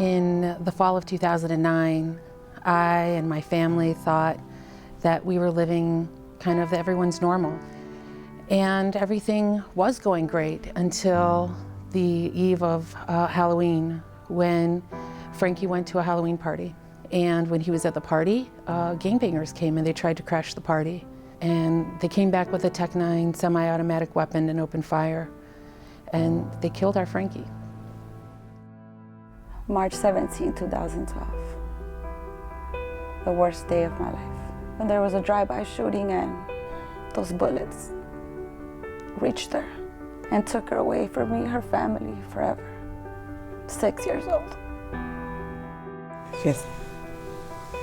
In the fall of 2009, I and my family thought that we were living kind of everyone's normal. And everything was going great until the eve of Halloween, when Frankie went to a Halloween party. And when he was at the party, gangbangers came and they tried to crash the party. And they came back with a Tech-9 semi-automatic weapon and opened fire. And they killed our Frankie. March 17, 2012. The worst day of my life. When there was a drive-by shooting and those bullets reached her and took her away from me, her family, forever. 6 years old. It's just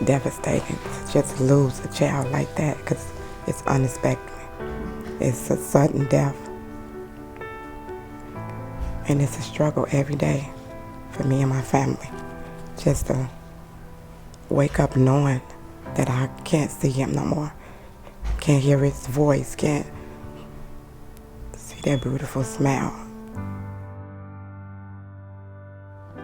devastating to just lose a child like that, because it's unexpected. It's a sudden death. And it's a struggle every day for me and my family. Just to wake up knowing that I can't see him no more. Can't hear his voice, can't see that beautiful smile.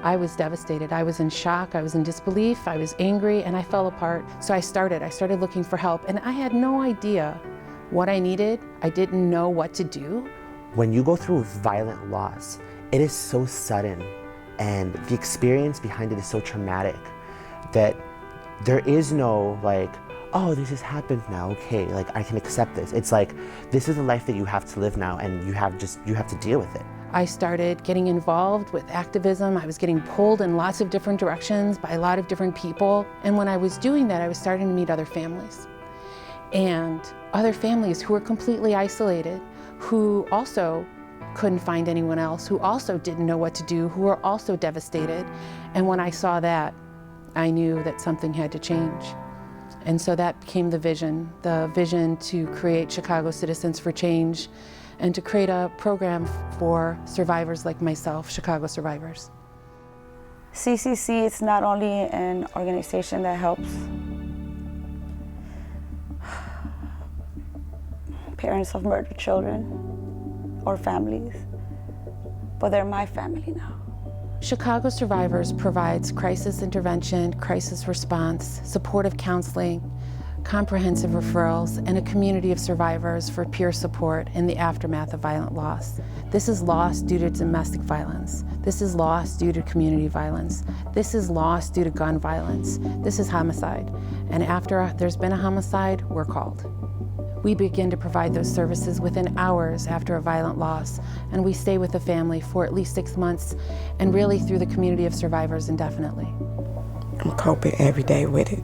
I was devastated. I was in shock, I was in disbelief, I was angry, and I fell apart. So I started looking for help, and I had no idea what I needed. I didn't know what to do. When you go through violent loss, it is so sudden, and the experience behind it is so traumatic that there is no like, oh, this has happened now, okay, like I can accept this. It's like, this is the life that you have to live now, and you have to deal with it. I started getting involved with activism. I was getting pulled in lots of different directions by a lot of different people. And when I was doing that, I was starting to meet other families. And other families who were completely isolated, who also couldn't find anyone else, who also didn't know what to do, who were also devastated. And when I saw that, I knew that something had to change. And so that became the vision to create Chicago Citizens for Change, and to create a program for survivors like myself, Chicago survivors. CCC is not only an organization that helps parents of murdered children or families, but they're my family now. Chicago Survivors provides crisis intervention, crisis response, supportive counseling, comprehensive referrals, and a community of survivors for peer support in the aftermath of violent loss. This is loss due to domestic violence. This is loss due to community violence. This is loss due to gun violence. This is homicide. And after there's been a homicide, we're called. We begin to provide those services within hours after a violent loss, and we stay with the family for at least 6 months, and really through the community of survivors indefinitely. I'm coping every day with it.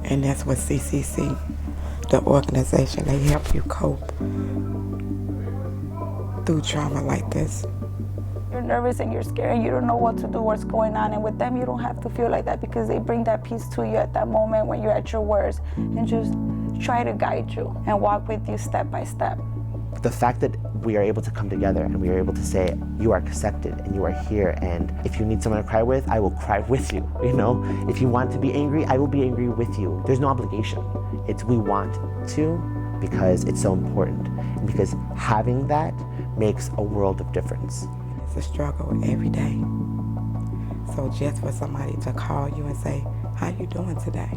And that's what CCC, the organization, they help you cope through trauma like this. You're nervous and you're scared and you don't know what to do, what's going on, and with them you don't have to feel like that, because they bring that peace to you at that moment when you're at your worst, and just try to guide you and walk with you step by step. The fact that we are able to come together and we are able to say, you are accepted and you are here, and if you need someone to cry with, I will cry with you, you know? If you want to be angry, I will be angry with you. There's no obligation. It's we want to because it's so important, and because having that makes a world of difference. It's a struggle every day. So just for somebody to call you and say, how you doing today?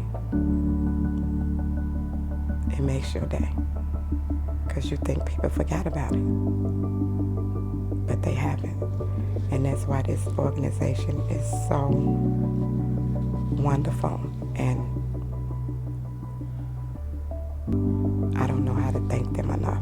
It makes your day. Because you think people forgot about it, but they haven't. And that's why this organization is so wonderful, and I don't know how to thank them enough.